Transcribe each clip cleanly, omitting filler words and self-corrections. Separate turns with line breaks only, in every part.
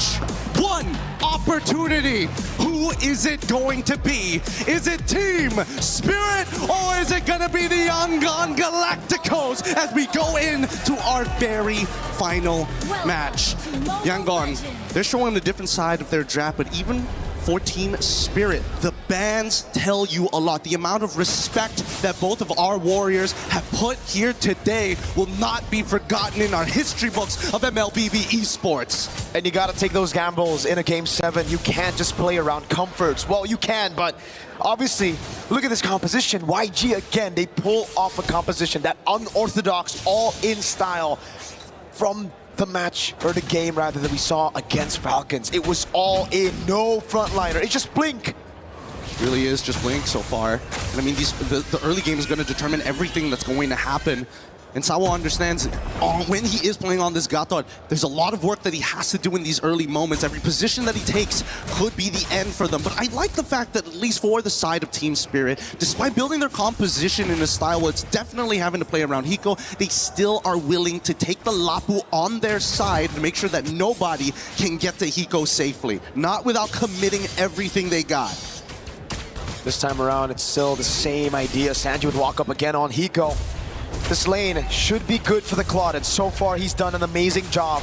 match, one opportunity. Who is it going to be? Is it Team Spirit or is it going to be the Yangongalacticos as we go into our very final match? Yangon, they're showing a different side of their draft, but even for Team Spirit, the bans tell you a lot. The amount of respect that both of our warriors have put here today will not be forgotten in our history books of MLBB eSports.
And you got to take those gambles in a Game 7. You can't just play around comforts. Well, you can, but obviously, look at this composition. YG, again, they pull off a composition, that unorthodox, all-in style from the match, or the game rather, that we saw against Falcons. It was all in, no frontliner. It's just Blink.
Really is just Blink so far. And I mean, the early game is going to determine everything that's going to happen. And Sawo understands when he is playing on this Gator, there's a lot of work that he has to do in these early moments. Every position that he takes could be the end for them. But I like the fact that, at least for the side of Team Spirit, despite building their composition in a style where it's definitely having to play around Hiko, they still are willing to take the Lapu on their side to make sure that nobody can get to Hiko safely. Not without committing everything they got.
This time around, it's still the same idea. Sanji would walk up again on Hiko. This lane should be good for the Claude, and so far he's done an amazing job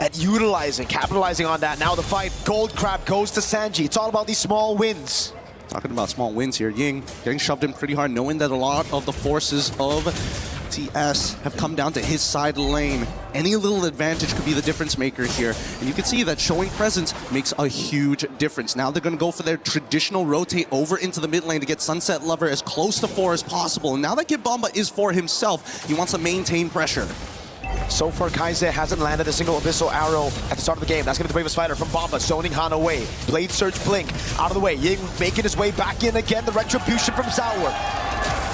at capitalizing on that. Now the fight, Gold Crab goes to Sanji. It's all about these small wins.
Talking about small wins here, Ying getting shoved in pretty hard, knowing that a lot of the forces of TS have come down to his side lane. Any little advantage could be the difference maker here. And you can see that showing presence makes a huge difference. Now they're going to go for their traditional rotate over into the mid lane to get Sunset Lover as close to 4 as possible. And now that Kid Bomba is for himself, he wants to maintain pressure.
So far, Kaiser hasn't landed a single Abyssal arrow at the start of the game. That's going to be the bravest fighter from Bomba, zoning Han away. Blade Surge Blink out of the way. Ying making his way back in again. The retribution from Zaur,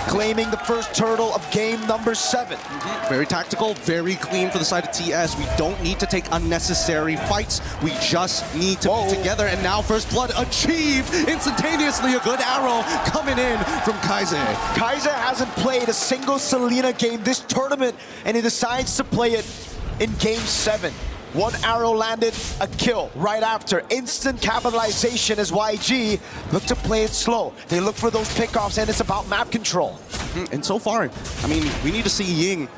claiming the first turtle of game number 7.
Very tactical, very clean for the side of TS. We don't need to take unnecessary fights. We just need to be together. And now First Blood achieved instantaneously. A good arrow coming in from Kaiser.
Kaiser hasn't played a single Selena game this tournament, and he decides to play it in game 7. One arrow landed, a kill right after. Instant capitalization as YG look to play it slow. They look for those pickoffs, and it's about map control.
And so far, I mean, we need to see Ying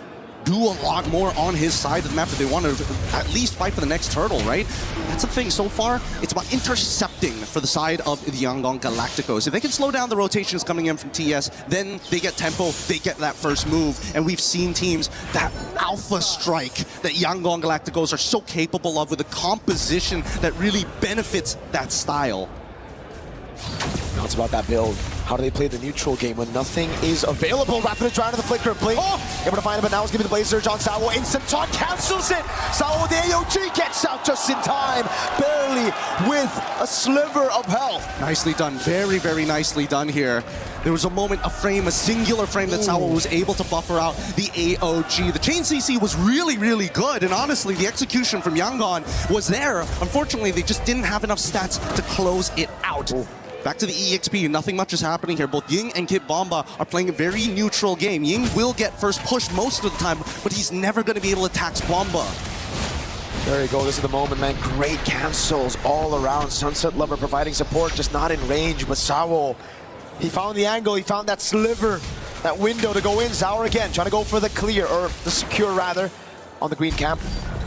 do a lot more on his side of the map if they want to at least fight for the next turtle, right? That's the thing. So far, it's about intercepting for the side of the Yangongalacticos. If they can slow down the rotations coming in from TS, then they get tempo, they get that first move. And we've seen teams, that alpha strike that Yangongalacticos are so capable of with a composition that really benefits that style.
Now it's about that build. How do they play the neutral game when nothing is available? Rapid try to the flicker. Blink able to find him, but now it's giving the Blaze Surge on Sawo. Instant taunt cancels it. Sawo with the AOG gets out just in time, barely with a sliver of health.
Nicely done. Very, very nicely done here. There was a moment, a frame, a singular frame that Sawo was able to buffer out the AOG. The chain CC was really, really good, and honestly, the execution from Yangon was there. Unfortunately, they just didn't have enough stats to close it out. Back to the EXP, nothing much is happening here. Both Ying and Kid Bomba are playing a very neutral game. Ying will get first push most of the time, but he's never going to be able to tax Bomba.
There you go, this is the moment, man. Great cancels all around. Sunset Lover providing support, just not in range, but Sawo, he found the angle, he found that sliver, that window to go in. Zaur again, trying to go for the clear, or the secure rather, on the green camp.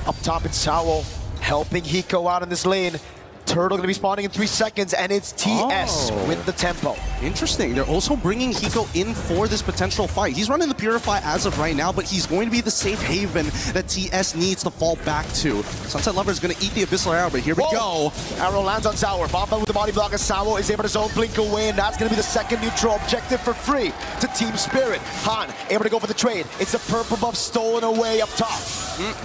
Up top, it's Sawo, helping Hiko out in this lane. Turtle gonna be spawning in 3 seconds, and it's TS with the tempo.
Interesting. They're also bringing Hiko in for this potential fight. He's running the Purify as of right now, but he's going to be the safe haven that TS needs to fall back to. Sunset Lover is going to eat the Abyssal Arrow, but here we go.
Arrow lands on Zaur. Bomba with the body block as Sawo is able to zone Blink away, and that's going to be the second neutral objective for free to Team Spirit. Han able to go for the trade. It's a purple buff stolen away up top.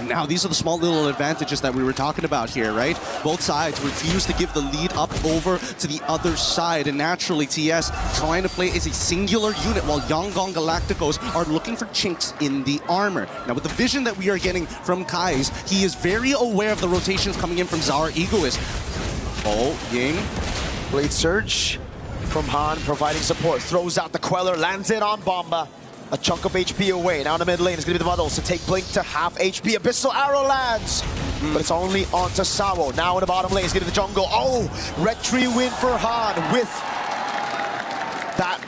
Now, these are the small little advantages that we were talking about here, right? Both sides refuse to give the lead up over to the other side, and naturally TS trying to play as a singular unit while Yangongalacticos are looking for chinks in the armor. Now, with the vision that we are getting from Kais, he is very aware of the rotations coming in from Zaur Egoist. Ying.
Blade Surge from Han providing support. Throws out the Queller, lands it on Bomba. A chunk of HP away. Now in the mid lane is going to be the Muddles to take Blink to half HP. Abyssal Arrow lands. but it's only on to Sawo. Now in the bottom lane, he's getting the jungle. Oh, red tree win for Han with that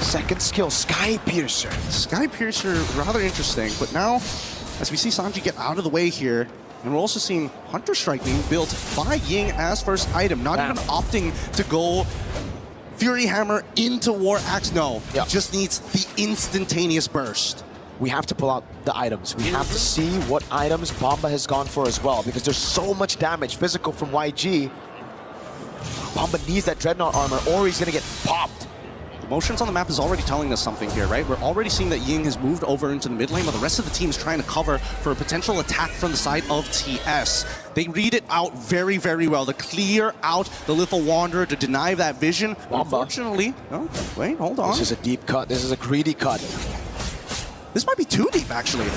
second skill, Sky Piercer.
Sky Piercer, rather interesting, but now, as we see Sanji get out of the way here, and we're also seeing Hunter Strike being built by Ying as first item, not even opting to go Fury Hammer into War Axe. No, he just needs the instantaneous burst.
We have to pull out the items. We have to see what items Bomba has gone for as well, because there's so much damage physical from YG. Bomba needs that Dreadnought armor or he's gonna get popped.
The motions on the map is already telling us something here, right? We're already seeing that Ying has moved over into the mid lane, while the rest of the team is trying to cover for a potential attack from the side of TS. They read it out very, very well to clear out the Lethal Wanderer, to deny that vision. Unfortunately, no, wait, hold on.
This is a deep cut. This is a greedy cut.
This might be too deep, actually.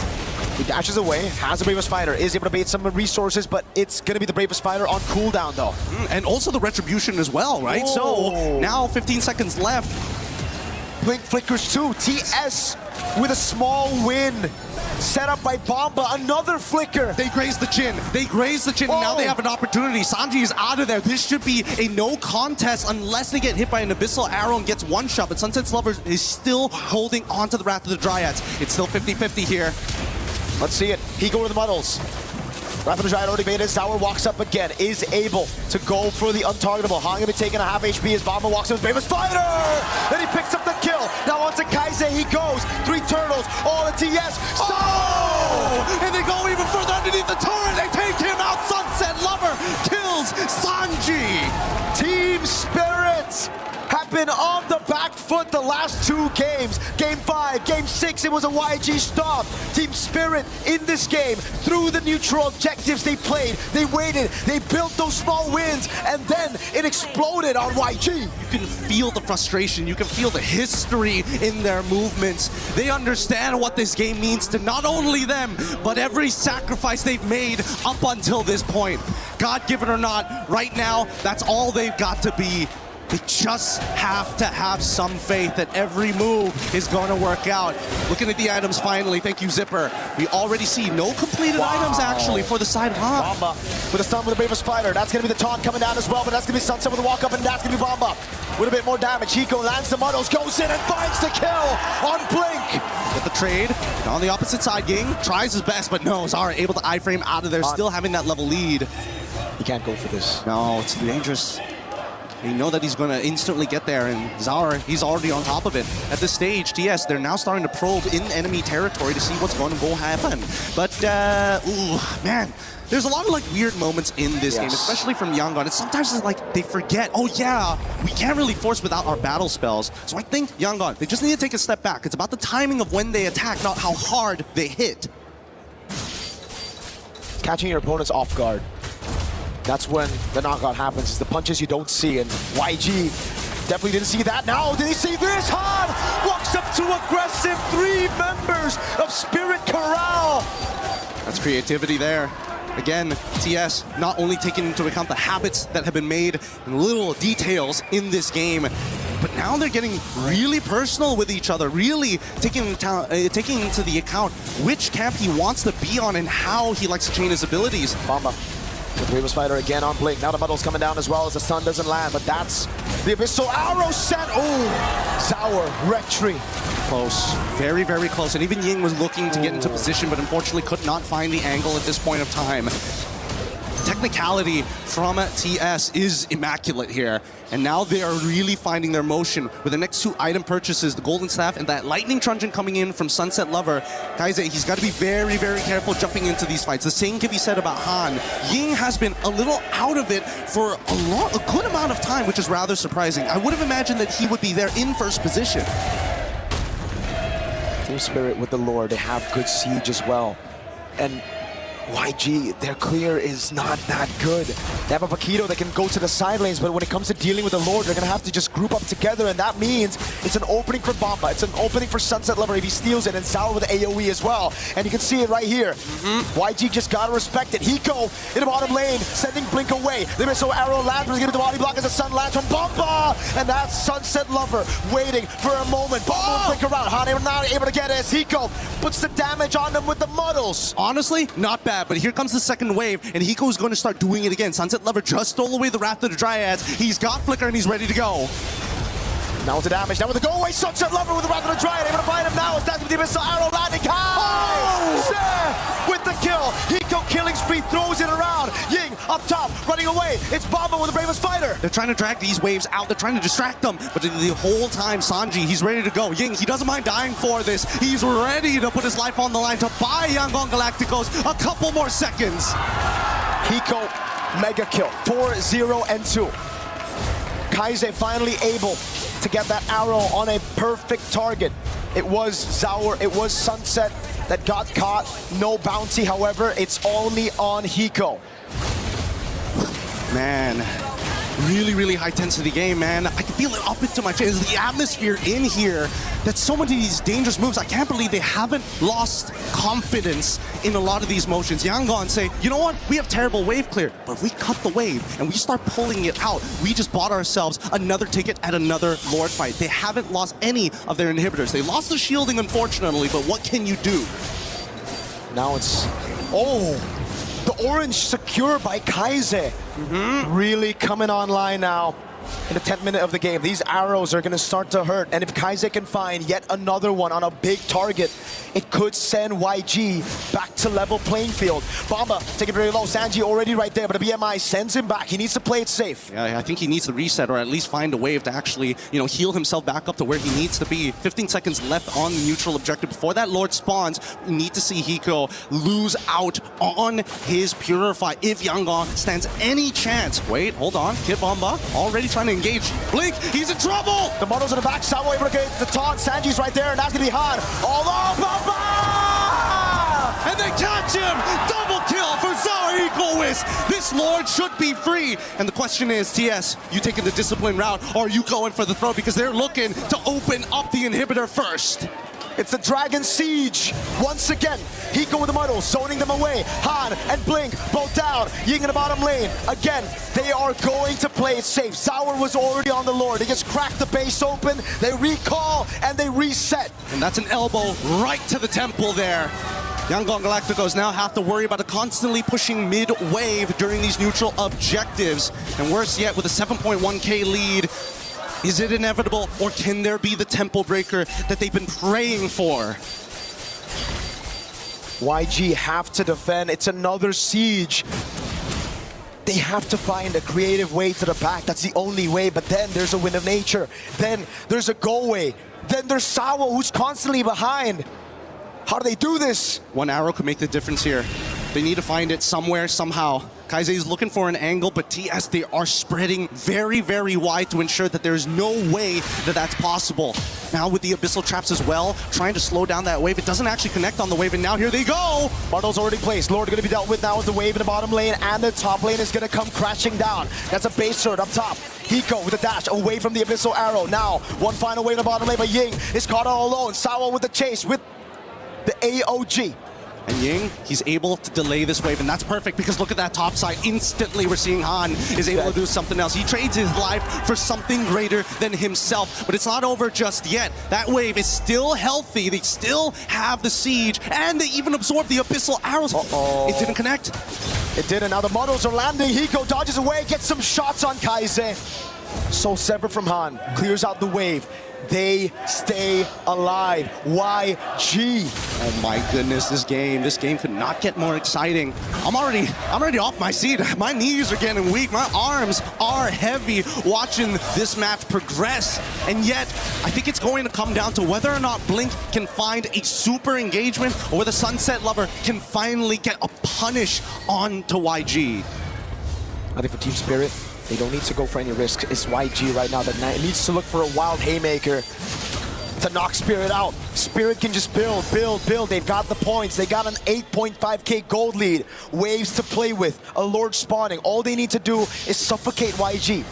He dashes away, has the Bravest Fighter, is able to bait some resources, but it's going to be the Bravest Fighter on cooldown, though.
And also the Retribution as well, right? So now 15 seconds left.
Blink flickers too. TS with a small win. Set up by Bomba, another flicker.
They graze the chin. They graze the chin, and now they have an opportunity. Sanji is out of there. This should be a no contest unless they get hit by an Abyssal Arrow and gets one shot. But Sunset's Lover is still holding on to the Wrath of the Dryads. It's still 50-50 here.
Let's see it. He go to the muddles. Wrath of the Dryad already made it. Sauer walks up again, is able to go for the untargetable. Han gonna be taking a half HP as Bomba walks in with Bravest Fighter! And he picks up the kill. Now onto Kaise he goes. 3 turtles, all at TS.
Oh! And they go even further underneath the turret. They take him out. Sunset Lover kills Sanji.
Team Spirit have been on the back foot the last 2 games. Game 5, Game 6, it was a YG stop. Team Spirit in this game, through the neutral objectives they played, they waited, they built those small wins, and then it exploded on YG.
You can feel the frustration, you can feel the history in their movements. They understand what this game means to not only them, but every sacrifice they've made up until this point. God-given or not, right now, that's all they've got to be. They just have to have some faith that every move is going to work out. Looking at the items finally, thank you Zipper. We already see no completed items actually for the side of Han.
Bomba with a stun with the Bravest Fighter. That's going to be the taunt coming down as well, but that's going to be Sunset with a walk up, and that's going to be Bomba with a bit more damage. Hiko lands the muddles, goes in and finds the kill on Blink.
Get the trade. And on the opposite side, Ying tries his best, but no, Zara able to iframe out of there, still having that level lead.
He can't go for this.
No, it's dangerous. You know that he's going to instantly get there, and Zara, he's already on top of it. At this stage, TS, they're now starting to probe in enemy territory to see what's going to go happen. But, ooh, man, there's a lot of like weird moments in this game, especially from Yangon. And sometimes it's like they forget, oh yeah, we can't really force without our battle spells. So I think Yangon, they just need to take a step back. It's about the timing of when they attack, not how hard they hit.
Catching your opponents off guard. That's when the knockout happens. It's the punches you don't see, and YG definitely didn't see that. Now, did he see this? Han walks up to aggressive 3 members of Spirit Corral.
That's creativity there. Again, TS not only taking into account the habits that have been made and little details in this game, but now they're getting really personal with each other, really taking into the account which camp he wants to be on and how he likes to chain his abilities.
Bomba. The Bravest Fighter again on Blink. Now the muddle's coming down as well as the sun doesn't land, but that's the Abyssal Arrow set. Oh, Sour, Retry.
Close, very, very close. And even Ying was looking to get into position, but unfortunately could not find the angle at this point of time. Technicality from TS is immaculate here. And now they are really finding their motion with the next 2 item purchases, the Golden Staff and that Lightning Truncheon coming in from Sunset Lover. Kaise, he's got to be very, very careful jumping into these fights. The same can be said about Han. Ying has been a little out of it for a good amount of time, which is rather surprising. I would have imagined that he would be there in first position.
Team Spirit with the lore, they have good siege as well. And YG, their clear is not that good. They have a Paquito that can go to the side lanes, but when it comes to dealing with the Lord, they're going to have to just group up together, and that means it's an opening for Bomba. It's an opening for Sunset Lover if he steals it, and Sour with the AoE as well. And you can see it right here. YG just got to respect it. Hiko in the bottom lane, sending Blink away. The missile arrow lands, was getting the body block as the sun lands from Bomba, and that's Sunset Lover waiting for a moment. Bomba will Blink around. Han not able to get it as Hiko puts the damage on them with the muddles.
Honestly, not bad. that, but here comes the second wave, and Hiko's going to start doing it again. Sunset Lover just stole away the Wrath of the Dryads. He's got Flicker, and he's ready to go.
Now with the damage, now with the go-away, Sunset Lover with the Wrath of the Dryad, able to find him now. It's with the Abyssal Arrow landing. With the kill, Hiko killing spree, throws it around. Ying up top, running away. It's Bomba with the Bravest Fighter.
They're trying to drag these waves out. They're trying to distract them, but the whole time, Sanji, he's ready to go. Ying, he doesn't mind dying for this. He's ready to put his life on the line to buy Yangongalacticos a couple more seconds.
Hiko, mega kill, 4-0 and 2. Kaize finally able to get that arrow on a perfect target. It was Zaur, it was Sunset that got caught. No bounty, however, it's only on Hiko.
Man, really high intensity game, man. I can feel it up into my chest. The atmosphere in here, that's so many of these dangerous moves. I can't believe they haven't lost confidence in a lot of these motions. Yangon say, you know what? We have terrible wave clear, but if we cut the wave and we start pulling it out, we just bought ourselves another ticket at another Lord fight. They haven't lost any of their inhibitors. They lost the shielding, unfortunately, but what can you do?
Now it's, oh, the orange secure by Kaize. Really coming online now in the 10th minute of the game. These arrows are going to start to hurt, and if Kaize can find yet another one on a big target, it could send YG back to level playing field. Bomba taking very low. Sanji already right there, but the BMI sends him back. He needs to play it safe.
Yeah, I think he needs to reset or at least find a wave to actually, heal himself back up to where he needs to be. 15 seconds left on the neutral objective. Before that Lord spawns, we need to see Hiko lose out on his Purify if Yangon stands any chance. Wait, hold on. Kid Bomba already trying to engage. Blink, he's in trouble!
The models in the back, Sawo able to get the taunt. Sanji's right there, and that's gonna be hard. Although Bomba!
And they catch him! Double kill for Zaur Equalist! This Lord should be free. And the question is, TS, you taking the discipline route, or are you going for the throw? Because they're looking to open up the inhibitor first.
It's the Dragon Siege once again. Hiko with the muddle, zoning them away. Han and Blink both down. Ying in the bottom lane. Again, they are going to play it safe. Zaur was already on the Lord. They just cracked the base open. They recall and they reset.
And that's an elbow right to the temple there. Yangongalacticos now have to worry about constantly pushing mid-wave during these neutral objectives. And worse yet, with a 7.1k lead, is it inevitable, or can there be the temple breaker that they've been praying for?
YG have to defend. It's another siege. They have to find a creative way to the back. That's the only way, but then there's a Wind of Nature. Then there's a go-away. Then there's Sawo, who's constantly behind. How do they do this?
One arrow could make the difference here. They need to find it somewhere, somehow. Kaize is looking for an angle, but TS, they are spreading very wide to ensure that there's no way that that's possible. Now with the Abyssal Traps as well, trying to slow down that wave. It doesn't actually connect on the wave, and now here they go!
Muddle's already placed. Lord going to be dealt with now with the wave in the bottom lane, and the top lane is going to come crashing down. That's a base sword up top. Hiko with a dash away from the Abyssal Arrow. Now, one final wave in the bottom lane, but Ying is caught all alone. Sawo with the chase with the AOG.
And Ying, he's able to delay this wave, and that's perfect because look at that top side. Instantly, we're seeing Han is able to do something else. He trades his life for something greater than himself, but it's not over just yet. That wave is still healthy. They still have the siege, and they even absorb the Abyssal Arrows. It didn't connect.
It did, and now the models are landing. Hiko dodges away, gets some shots on Kaize. So severed from Han, clears out the wave. They stay alive. YG.
Oh my goodness, this game could not get more exciting. I'm already off my seat. My knees are getting weak. My arms are heavy watching this match progress. And yet, I think it's going to come down to whether or not Blink can find a super engagement or whether Sunset Lover can finally get a punish onto YG.
I think for Team Spirit, they don't need to go for any risk. It's YG right now that needs to look for a wild haymaker to knock Spirit out. Spirit can just build. They've got the points. They got an 8.5k gold lead. Waves to play with. A Lord spawning. All they need to do is suffocate YG.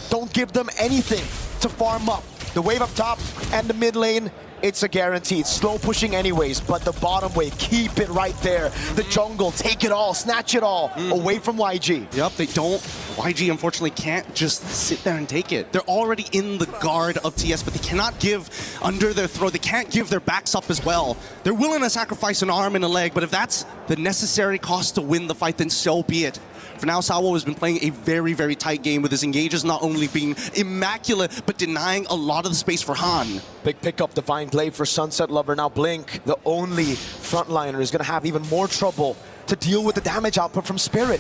Don't give them anything to farm up. The wave up top and the mid lane it's a guaranteed. Slow pushing anyways, but the bottom wave, keep it right there. The jungle, take it all, snatch it all away from YG.
Yep, they don't. YG unfortunately can't just sit there and take it. They're already in the guard of TS, but they cannot give under their throat. They can't give their backs up as well. They're willing to sacrifice an arm and a leg, but if that's the necessary cost to win the fight, then so be it. For now, Sawo has been playing a very, very tight game with his engages not only being immaculate, but denying a lot of the space for Han.
Big pickup, Divine Glaive for Sunset Lover. Now Blink, the only frontliner, is going to have even more trouble to deal with the damage output from Spirit.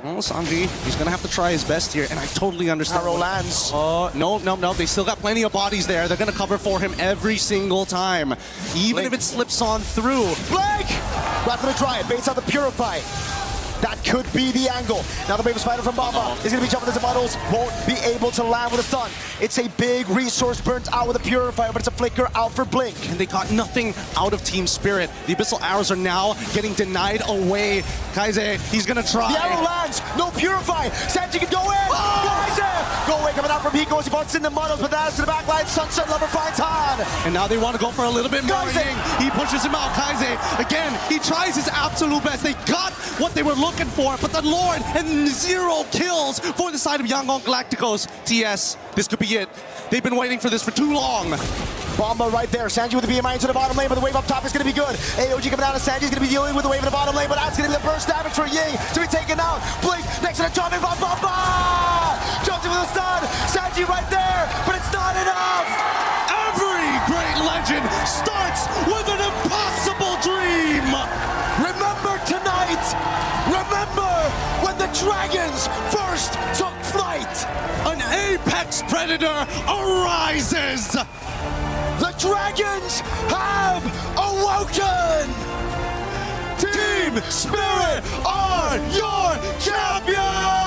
Well, Sanji, he's going to have to try his best here, and I totally understand.
Arrow lands.
No. They still got plenty of bodies there. They're going to cover for him every single time, even
Blink.
if it slips on through.
Blink! Right for the Dryad, baits out the Purify. That could be the angle. Now the Wave Spider from Bamba is going to be jumping into models. Won't be able to land with a stun. It's a big resource burnt out with a Purifier, but it's a flicker out for Blink.
And they got nothing out of Team Spirit. The Abyssal Arrows are now getting denied away. Kaize, he's going to try.
The arrow lands. No Purify. Sanji can go in. Kaize! Go away coming out from Hiko as he butts in the models, but that's to the back line. Sunset Lover finds Han.
And now they want to go for a little bit more.
Kaize.
He pushes him out. Kaize, again, he tries his absolute best. They got what they were looking for, but the Lord and 0 kills for the side of Yangongalacticos. TS, this could be it. They've been waiting for this for too long.
Bamba right there. Sanji with the BMI into the bottom lane, but the wave up top is going to be good. AOG coming down, and Sanji's going to be dealing with the wave in the bottom lane, but that's going to be the burst damage for Ying to be taken out. Blink next to the jumping bomb. Bamba! Jumps in with a stun. Sanji right there, but it's not enough.
Every great legend starts with an impossible dream.
Remember tonight. Remember when the dragons first took flight.
An apex predator arises.
The dragons have awoken! Team Spirit are your champions!